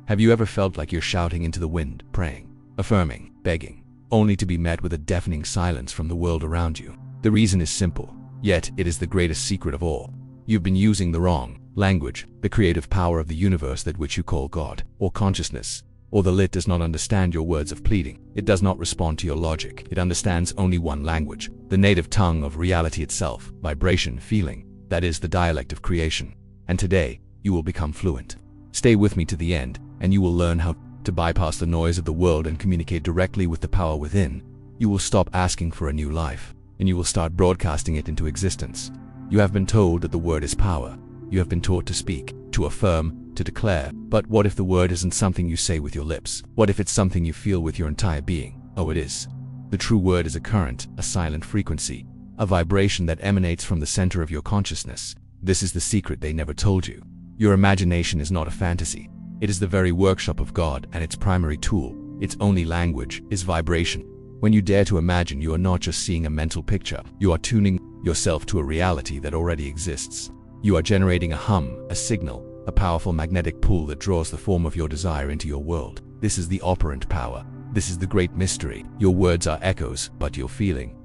Have you ever felt like you're shouting into the wind, praying, affirming, begging, only to be met with a deafening silence from the world around you? The reason is simple, yet it is the greatest secret of all. You've been using the wrong language. The creative power of the universe, that which you call God, or consciousness, or the lit, does not understand your words of pleading. It does not respond to your logic. It understands only one language, the native tongue of reality itself, vibration, feeling. That is the dialect of creation. And today, you will become fluent. Stay with me to the end, and you will learn how to bypass the noise of the world and communicate directly with the power within. You will stop asking for a new life, and you will start broadcasting it into existence. You have been told that the word is power. You have been taught to speak, to affirm, to declare. But what if the word isn't something you say with your lips? What if it's something you feel with your entire being? Oh, it is. The true word is a current, a silent frequency, a vibration that emanates from the center of your consciousness. This is the secret they never told you. Your imagination is not a fantasy. It is the very workshop of God, and its primary tool, its only language, is vibration. When you dare to imagine, you are not just seeing a mental picture. You are tuning yourself to a reality that already exists. You are generating a hum, a signal, a powerful magnetic pull that draws the form of your desire into your world. This is the operant power. This is the great mystery. Your words are echoes, but your feeling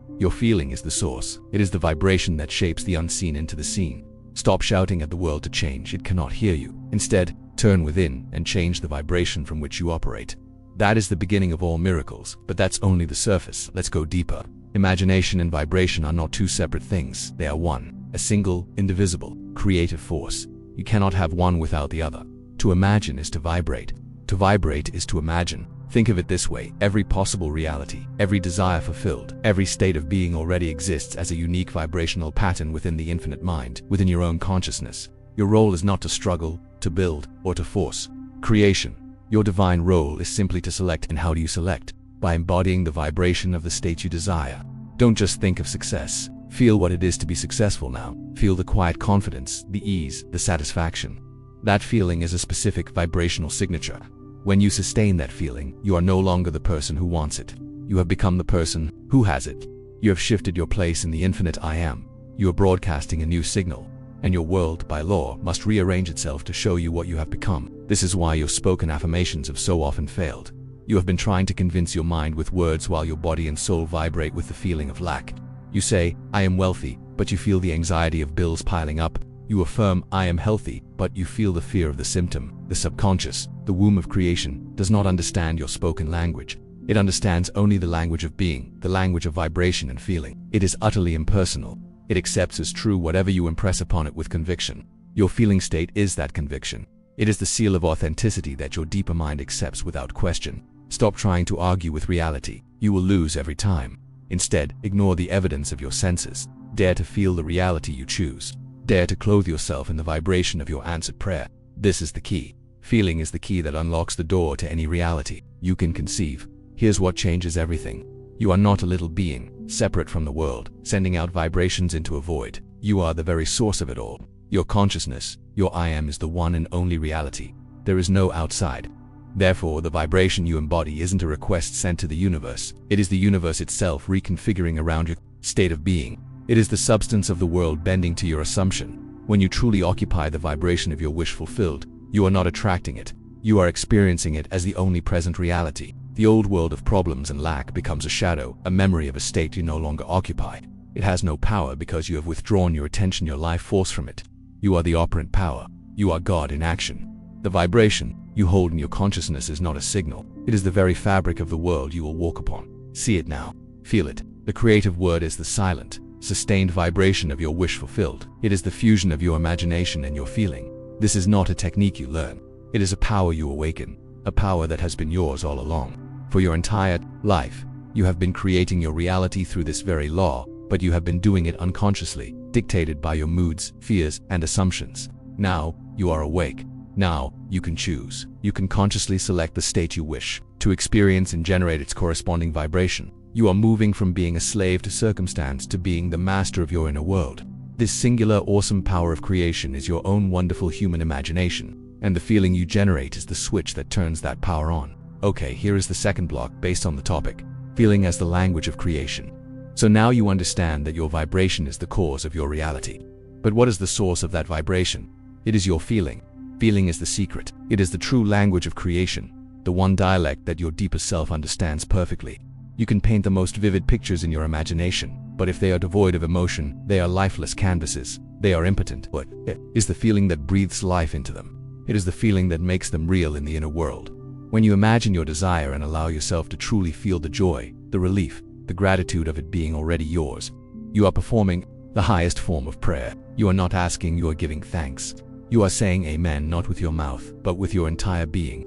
is the source. It is the vibration that shapes the unseen into the seen. Stop shouting at the world to change. It cannot hear you. Instead, turn within and change the vibration from which you operate. That is the beginning of all miracles, but that's only the surface. Let's go deeper. Imagination and vibration are not two separate things. They are one, a single, indivisible, creative force. You cannot have one without the other. To imagine is to vibrate. To vibrate is to imagine. Think of it this way: every possible reality, every desire fulfilled, every state of being already exists as a unique vibrational pattern within the infinite mind, within your own consciousness. Your role is not to struggle, to build, or to force creation. Your divine role is simply to select. And how do you select? By embodying the vibration of the state you desire. Don't just think of success. Feel what it is to be successful now. Feel the quiet confidence, the ease, the satisfaction. That feeling is a specific vibrational signature. When you sustain that feeling, you are no longer the person who wants it. You have become the person who has it. You have shifted your place in the infinite I am. You are broadcasting a new signal, and your world, by law, must rearrange itself to show you what you have become. This is why your spoken affirmations have so often failed. You have been trying to convince your mind with words while your body and soul vibrate with the feeling of lack. You say, I am wealthy, but you feel the anxiety of bills piling up. You affirm, I am healthy, but you feel the fear of the symptom. The subconscious, the womb of creation, does not understand your spoken language. It understands only the language of being, the language of vibration and feeling. It is utterly impersonal. It accepts as true whatever you impress upon it with conviction. Your feeling state is that conviction. It is the seal of authenticity that your deeper mind accepts without question. Stop trying to argue with reality. You will lose every time. Instead, ignore the evidence of your senses. Dare to feel the reality you choose. Dare to clothe yourself in the vibration of your answered prayer. This is the key. Feeling is the key that unlocks the door to any reality you can conceive. Here's what changes everything. You are not a little being, separate from the world, sending out vibrations into a void. You are the very source of it all. Your consciousness, your I am, is the one and only reality. There is no outside. Therefore, the vibration you embody isn't a request sent to the universe. It is the universe itself reconfiguring around your state of being. It is the substance of the world bending to your assumption. When you truly occupy the vibration of your wish fulfilled, you are not attracting it. You are experiencing it as the only present reality. The old world of problems and lack becomes a shadow, a memory of a state you no longer occupy. It has no power because you have withdrawn your attention, your life force from it. You are the operant power. You are God in action. The vibration you hold in your consciousness is not a signal. It is the very fabric of the world you will walk upon. See it now. Feel it. The creative word is the silent, sustained vibration of your wish fulfilled. It is the fusion of your imagination and your feeling. This is not a technique you learn. It is a power you awaken, a power that has been yours all along. For your entire life, you have been creating your reality through this very law, but you have been doing it unconsciously, dictated by your moods, fears, and assumptions. Now, you are awake. Now, you can choose. You can consciously select the state you wish to experience and generate its corresponding vibration. You are moving from being a slave to circumstance to being the master of your inner world. This singular, awesome power of creation is your own wonderful human imagination, and the feeling you generate is the switch that turns that power on. Okay, here is the second block based on the topic, feeling as the language of creation. So now you understand that your vibration is the cause of your reality. But what is the source of that vibration? It is your feeling. Feeling is the secret. It is the true language of creation, the one dialect that your deepest self understands perfectly. You can paint the most vivid pictures in your imagination, but if they are devoid of emotion, they are lifeless canvases. They are impotent. What is the feeling that breathes life into them? It is the feeling that makes them real in the inner world. When you imagine your desire and allow yourself to truly feel the joy, the relief, the gratitude of it being already yours, you are performing the highest form of prayer. You are not asking, you are giving thanks. You are saying amen not with your mouth, but with your entire being.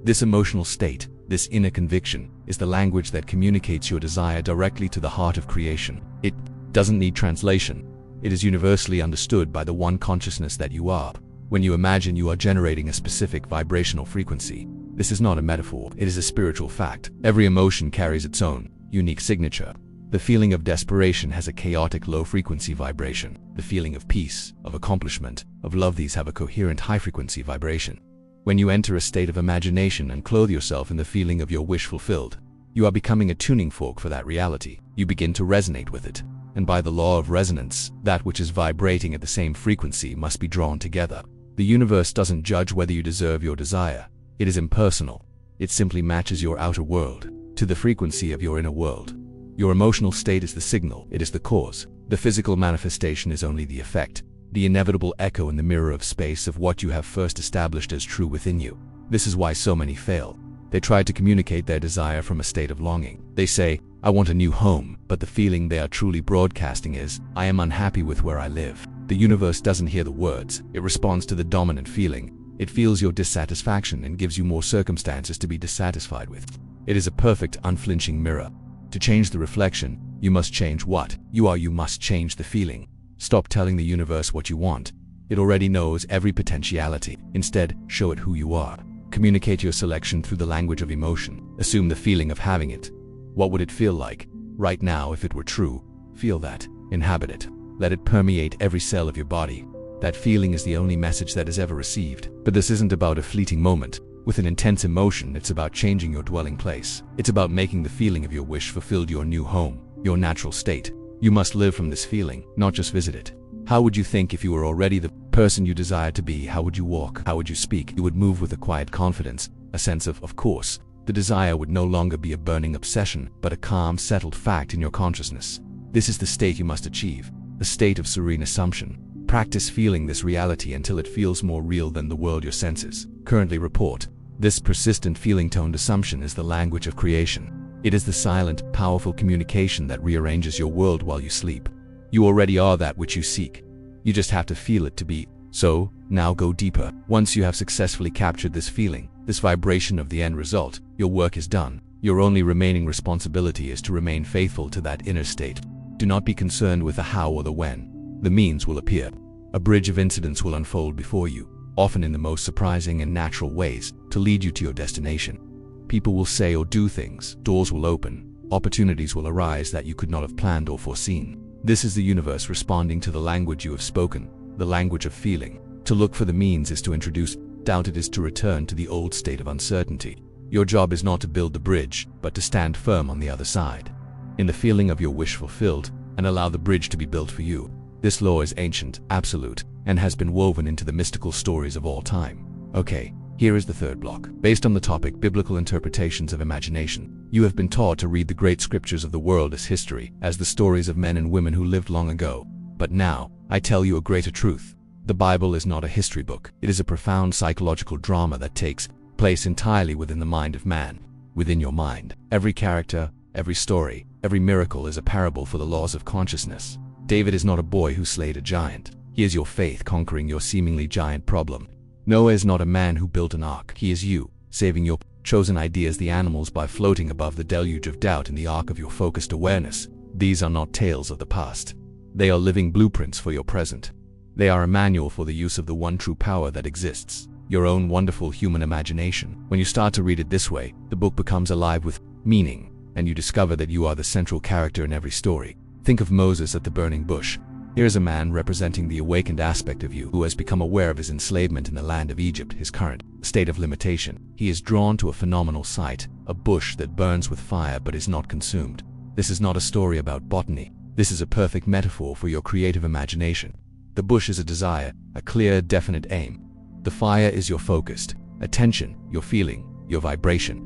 This emotional state, this inner conviction, is the language that communicates your desire directly to the heart of creation. It doesn't need translation. It is universally understood by the one consciousness that you are. When you imagine, you are generating a specific vibrational frequency. This is not a metaphor, it is a spiritual fact. Every emotion carries its own unique signature. The feeling of desperation has a chaotic low-frequency vibration. The feeling of peace, of accomplishment, of love, these have a coherent high-frequency vibration. When you enter a state of imagination and clothe yourself in the feeling of your wish fulfilled, you are becoming a tuning fork for that reality. You begin to resonate with it. And by the law of resonance, that which is vibrating at the same frequency must be drawn together. The universe doesn't judge whether you deserve your desire. It is impersonal. It simply matches your outer world to the frequency of your inner world. Your emotional state is the signal, it is the cause. The physical manifestation is only the effect, the inevitable echo in the mirror of space of what you have first established as true within you. This is why so many fail. They try to communicate their desire from a state of longing. They say, I want a new home, but the feeling they are truly broadcasting is, I am unhappy with where I live. The universe doesn't hear the words, it responds to the dominant feeling. It feels your dissatisfaction and gives you more circumstances to be dissatisfied with. It is a perfect, unflinching mirror. To change the reflection, you must change what you are. You must change the feeling. Stop telling the universe what you want. It already knows every potentiality. Instead, show it who you are. Communicate your selection through the language of emotion. Assume the feeling of having it. What would it feel like right now if it were true? Feel that. Inhabit it. Let it permeate every cell of your body. That feeling is the only message that is ever received. But this isn't about a fleeting moment. With an intense emotion, it's about changing your dwelling place. It's about making the feeling of your wish fulfilled your new home, your natural state. You must live from this feeling, not just visit it. How would you think if you were already the person you desired to be? How would you walk? How would you speak? You would move with a quiet confidence, a sense of course. The desire would no longer be a burning obsession, but a calm, settled fact in your consciousness. This is the state you must achieve, a state of serene assumption. Practice feeling this reality until it feels more real than the world your senses currently report. This persistent feeling-toned assumption is the language of creation. It is the silent, powerful communication that rearranges your world while you sleep. You already are that which you seek. You just have to feel it to be. So, now go deeper. Once you have successfully captured this feeling, this vibration of the end result, your work is done. Your only remaining responsibility is to remain faithful to that inner state. Do not be concerned with the how or the when. The means will appear. A bridge of incidents will unfold before you, often in the most surprising and natural ways, to lead you to your destination. People will say or do things, doors will open, opportunities will arise that you could not have planned or foreseen. This is the universe responding to the language you have spoken, the language of feeling. To look for the means is to introduce doubt, it is to return to the old state of uncertainty. Your job is not to build the bridge, but to stand firm on the other side, in the feeling of your wish fulfilled, and allow the bridge to be built for you. This law is ancient, absolute, and has been woven into the mystical stories of all time. Okay, here is the third block. Based on the topic biblical interpretations of imagination, you have been taught to read the great scriptures of the world as history, as the stories of men and women who lived long ago. But now, I tell you a greater truth. The Bible is not a history book. It is a profound psychological drama that takes place entirely within the mind of man, within your mind. Every character, every story, every miracle is a parable for the laws of consciousness. David is not a boy who slayed a giant. He is your faith conquering your seemingly giant problem. Noah is not a man who built an ark. He is you, saving your chosen ideas, the animals, by floating above the deluge of doubt in the ark of your focused awareness. These are not tales of the past. They are living blueprints for your present. They are a manual for the use of the one true power that exists, your own wonderful human imagination. When you start to read it this way, the book becomes alive with meaning, and you discover that you are the central character in every story. Think of Moses at the burning bush. Here is a man representing the awakened aspect of you who has become aware of his enslavement in the land of Egypt, his current state of limitation. He is drawn to a phenomenal sight, a bush that burns with fire but is not consumed. This is not a story about botany. This is a perfect metaphor for your creative imagination. The bush is a desire, a clear, definite aim. The fire is your focused attention, your feeling, your vibration.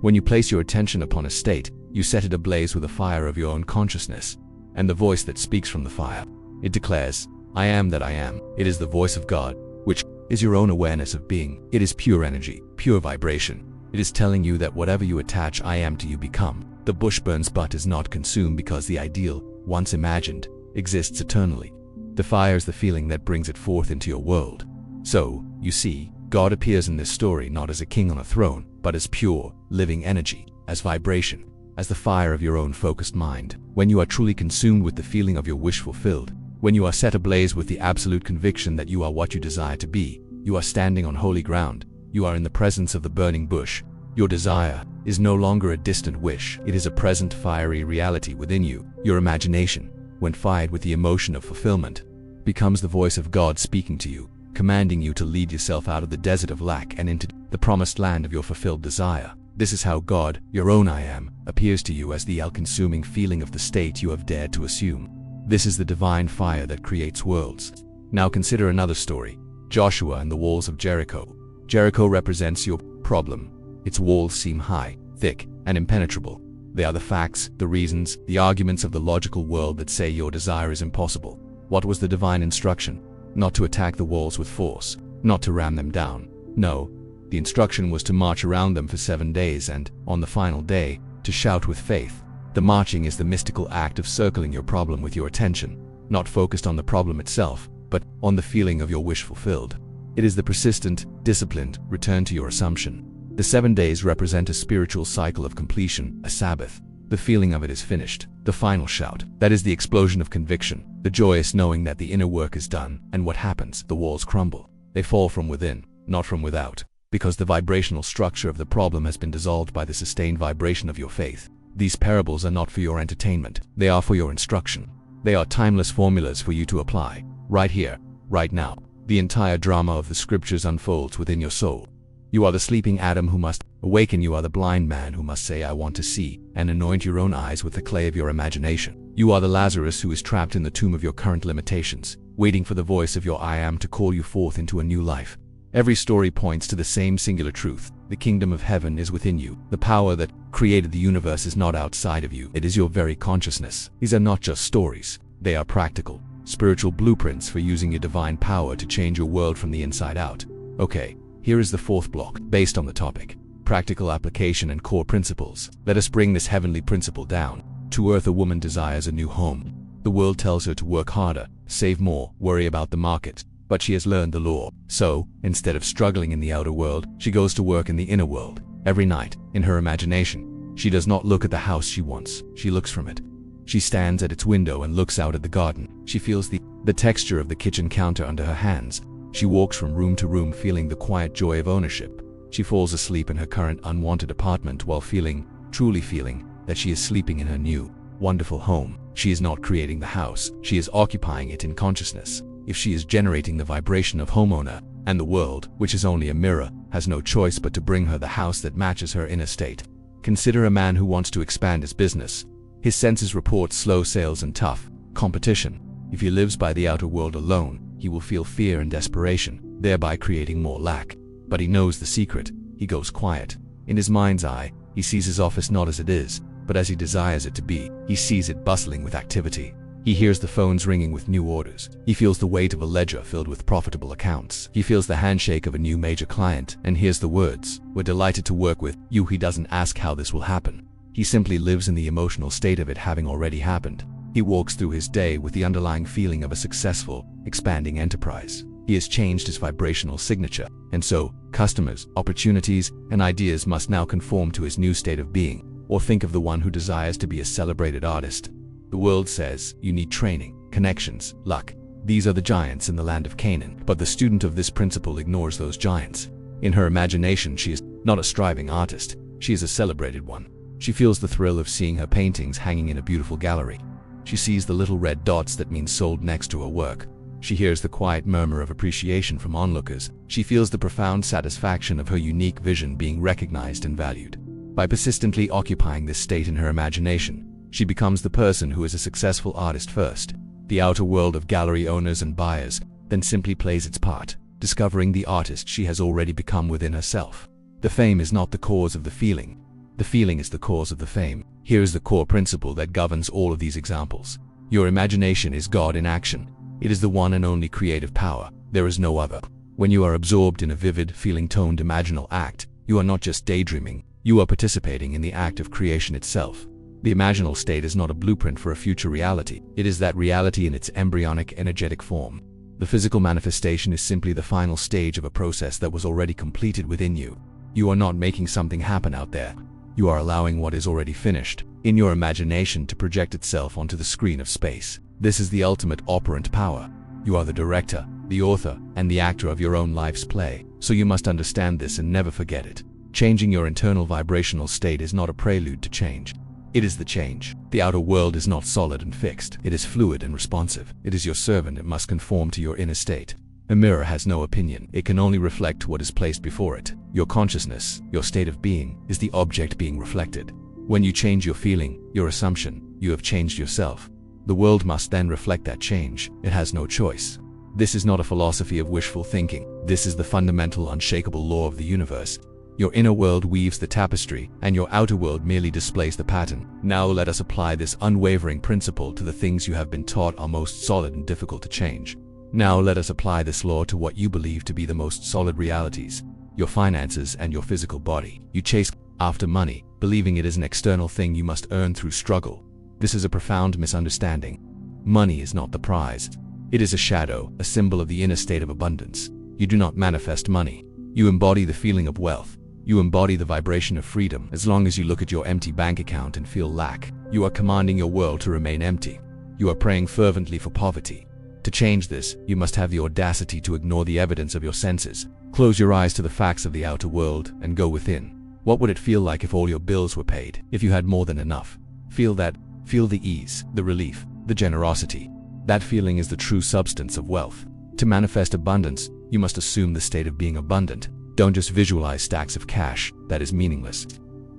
When you place your attention upon a state, you set it ablaze with a fire of your own consciousness. And the voice that speaks from the fire, it declares, I am that I am. It is the voice of God, which is your own awareness of being. It is pure energy, pure vibration. It is telling you that whatever you attach I am to, you become. The bush burns but is not consumed because the ideal, once imagined, exists eternally. The fire is the feeling that brings it forth into your world. So, you see, God appears in this story not as a king on a throne, but as pure, living energy, as vibration, as the fire of your own focused mind. When you are truly consumed with the feeling of your wish fulfilled, when you are set ablaze with the absolute conviction that you are what you desire to be, you are standing on holy ground, you are in the presence of the burning bush. Your desire is no longer a distant wish, it is a present fiery reality within you. Your imagination, when fired with the emotion of fulfillment, becomes the voice of God speaking to you, commanding you to lead yourself out of the desert of lack and into the promised land of your fulfilled desire. This is how God, your own I am, appears to you as the all-consuming feeling of the state you have dared to assume. This is the divine fire that creates worlds. Now consider another story, Joshua and the walls of Jericho. Jericho represents your problem. Its walls seem high, thick, and impenetrable. They are the facts, the reasons, the arguments of the logical world that say your desire is impossible. What was the divine instruction? Not to attack the walls with force, not to ram them down. No, the instruction was to march around them for 7 days and, on the final day, to shout with faith. The marching is the mystical act of circling your problem with your attention, not focused on the problem itself, but on the feeling of your wish fulfilled. It is the persistent, disciplined return to your assumption. The 7 days represent a spiritual cycle of completion, a Sabbath. The feeling of it is finished. The final shout, that is the explosion of conviction, the joyous knowing that the inner work is done. And what happens? The walls crumble. They fall from within, not from without, because the vibrational structure of the problem has been dissolved by the sustained vibration of your faith. These parables are not for your entertainment. They are for your instruction. They are timeless formulas for you to apply, right here, right now. The entire drama of the scriptures unfolds within your soul. You are the sleeping Adam who must awaken. You are the blind man who must say, I want to see, and anoint your own eyes with the clay of your imagination. You are the Lazarus who is trapped in the tomb of your current limitations, waiting for the voice of your I am to call you forth into a new life. Every story points to the same singular truth. The kingdom of heaven is within you. The power that created the universe is not outside of you. It is your very consciousness. These are not just stories. They are practical, spiritual blueprints for using your divine power to change your world from the inside out. Okay, here is the fourth block, based on the topic, practical application and core principles. Let us bring this heavenly principle down to earth. A woman desires a new home. The world tells her to work harder, save more, worry about the market. But she has learned the law. So, instead of struggling in the outer world, she goes to work in the inner world. Every night, in her imagination, she does not look at the house she wants, she looks from it. She stands at its window and looks out at the garden. She feels the texture of the kitchen counter under her hands. She walks from room to room feeling the quiet joy of ownership. She falls asleep in her current unwanted apartment while truly feeling, that she is sleeping in her new, wonderful home. She is not creating the house, she is occupying it in consciousness. If she is generating the vibration of homeowner, and the world, which is only a mirror, has no choice but to bring her the house that matches her inner state. Consider a man who wants to expand his business. His senses report slow sales and tough competition. If he lives by the outer world alone, he will feel fear and desperation, thereby creating more lack. But he knows the secret. He goes quiet. In his mind's eye, he sees his office not as it is, but as he desires it to be. He sees it bustling with activity. He hears the phones ringing with new orders. He feels the weight of a ledger filled with profitable accounts. He feels the handshake of a new major client and hears the words, "We're delighted to work with you." He doesn't ask how this will happen. He simply lives in the emotional state of it having already happened. He walks through his day with the underlying feeling of a successful, expanding enterprise. He has changed his vibrational signature, and so, customers, opportunities, and ideas must now conform to his new state of being. Or think of the one who desires to be a celebrated artist. The world says, you need training, connections, luck. These are the giants in the land of Canaan. But the student of this principle ignores those giants. In her imagination, she is not a striving artist. She is a celebrated one. She feels the thrill of seeing her paintings hanging in a beautiful gallery. She sees the little red dots that mean sold next to her work. She hears the quiet murmur of appreciation from onlookers. She feels the profound satisfaction of her unique vision being recognized and valued. By persistently occupying this state in her imagination, she becomes the person who is a successful artist first. The outer world of gallery owners and buyers then simply plays its part, discovering the artist she has already become within herself. The fame is not the cause of the feeling. The feeling is the cause of the fame. Here is the core principle that governs all of these examples. Your imagination is God in action. It is the one and only creative power. There is no other. When you are absorbed in a vivid, feeling-toned imaginal act, you are not just daydreaming, you are participating in the act of creation itself. The imaginal state is not a blueprint for a future reality. It is that reality in its embryonic, energetic form. The physical manifestation is simply the final stage of a process that was already completed within you. You are not making something happen out there. You are allowing what is already finished in your imagination to project itself onto the screen of space. This is the ultimate operant power. You are the director, the author, and the actor of your own life's play, so you must understand this and never forget it. Changing your internal vibrational state is not a prelude to change. It is the change. The outer world is not solid and fixed. It is fluid and responsive. It is your servant. It must conform to your inner state. A mirror has no opinion. It can only reflect what is placed before it. Your consciousness, your state of being, is the object being reflected. When you change your feeling, your assumption, you have changed yourself. The world must then reflect that change. It has no choice. This is not a philosophy of wishful thinking. This is the fundamental, unshakable law of the universe. Your inner world weaves the tapestry, and your outer world merely displays the pattern. Now let us apply this unwavering principle to the things you have been taught are most solid and difficult to change. Now let us apply this law to what you believe to be the most solid realities, your finances and your physical body. You chase after money, believing it is an external thing you must earn through struggle. This is a profound misunderstanding. Money is not the prize. It is a shadow, a symbol of the inner state of abundance. You do not manifest money. You embody the feeling of wealth. You embody the vibration of freedom. As long as you look at your empty bank account and feel lack, you are commanding your world to remain empty. You are praying fervently for poverty. To change this, you must have the audacity to ignore the evidence of your senses. Close your eyes to the facts of the outer world and go within. What would it feel like if all your bills were paid? If you had more than enough? Feel that. Feel the ease, the relief, the generosity. That feeling is the true substance of wealth. To manifest abundance, you must assume the state of being abundant. Don't just visualize stacks of cash. That is meaningless.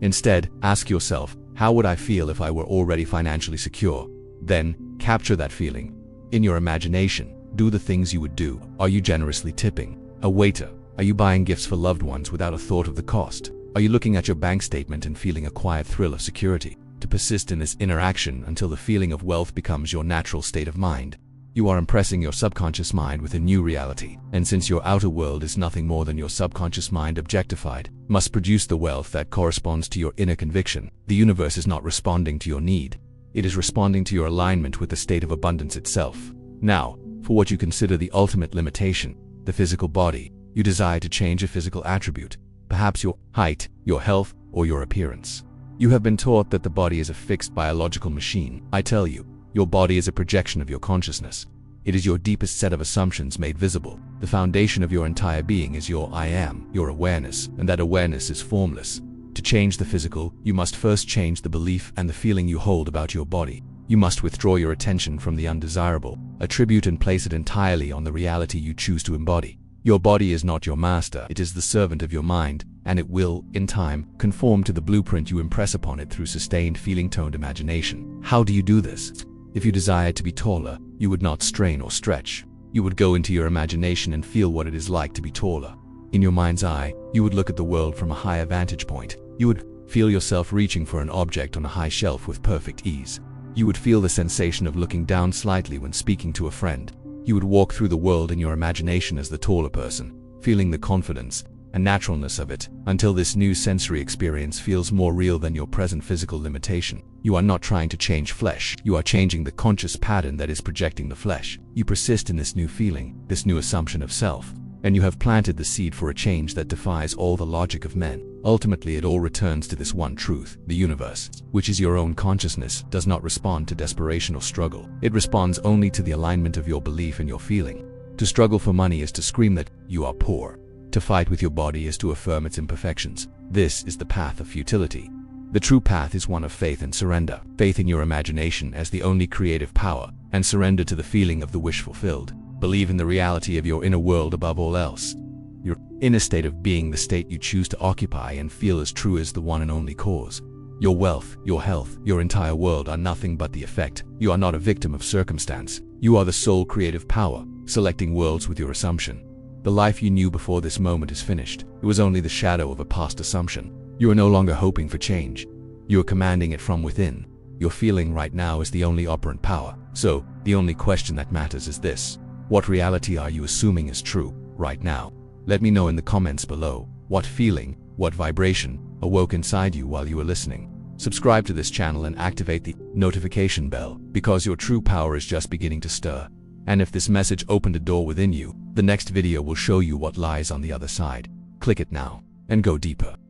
Instead, ask yourself, how would I feel if I were already financially secure? Then, capture that feeling. In your imagination, do the things you would do. Are you generously tipping a waiter? Are you buying gifts for loved ones without a thought of the cost? Are you looking at your bank statement and feeling a quiet thrill of security? To persist in this inner action until the feeling of wealth becomes your natural state of mind, you are impressing your subconscious mind with a new reality. And since your outer world is nothing more than your subconscious mind objectified, must produce the wealth that corresponds to your inner conviction. The universe is not responding to your need. It is responding to your alignment with the state of abundance itself. Now, for what you consider the ultimate limitation, the physical body, you desire to change a physical attribute, perhaps your height, your health, or your appearance. You have been taught that the body is a fixed biological machine. I tell you, your body is a projection of your consciousness. It is your deepest set of assumptions made visible. The foundation of your entire being is your I am, your awareness, and that awareness is formless. To change the physical, you must first change the belief and the feeling you hold about your body. You must withdraw your attention from the undesirable, attribute and place it entirely on the reality you choose to embody. Your body is not your master. It is the servant of your mind, and it will, in time, conform to the blueprint you impress upon it through sustained feeling-toned imagination. How do you do this? If you desired to be taller, you would not strain or stretch. You would go into your imagination and feel what it is like to be taller. In your mind's eye, you would look at the world from a higher vantage point. You would feel yourself reaching for an object on a high shelf with perfect ease. You would feel the sensation of looking down slightly when speaking to a friend. You would walk through the world in your imagination as the taller person, feeling the confidence and naturalness of it, until this new sensory experience feels more real than your present physical limitation. You are not trying to change flesh. You are changing the conscious pattern that is projecting the flesh. You persist in this new feeling, this new assumption of self, and you have planted the seed for a change that defies all the logic of men. Ultimately, it all returns to this one truth: the universe, which is your own consciousness, does not respond to desperation or struggle. It responds only to the alignment of your belief and your feeling. To struggle for money is to scream that you are poor. To fight with your body is to affirm its imperfections. This is the path of futility. The true path is one of faith and surrender. Faith in your imagination as the only creative power, and surrender to the feeling of the wish fulfilled. Believe in the reality of your inner world above all else. Your inner state of being, the state you choose to occupy and feel as true as the one and only cause. Your wealth, your health, your entire world are nothing but the effect. You are not a victim of circumstance. You are the sole creative power, selecting worlds with your assumption. The life you knew before this moment is finished. It was only the shadow of a past assumption. You are no longer hoping for change. You are commanding it from within. Your feeling right now is the only operant power. So, the only question that matters is this: what reality are you assuming is true right now? Let me know in the comments below. What feeling, what vibration awoke inside you while you were listening? Subscribe to this channel and activate the notification bell, because your true power is just beginning to stir. And if this message opened a door within you, the next video will show you what lies on the other side. Click it now and go deeper.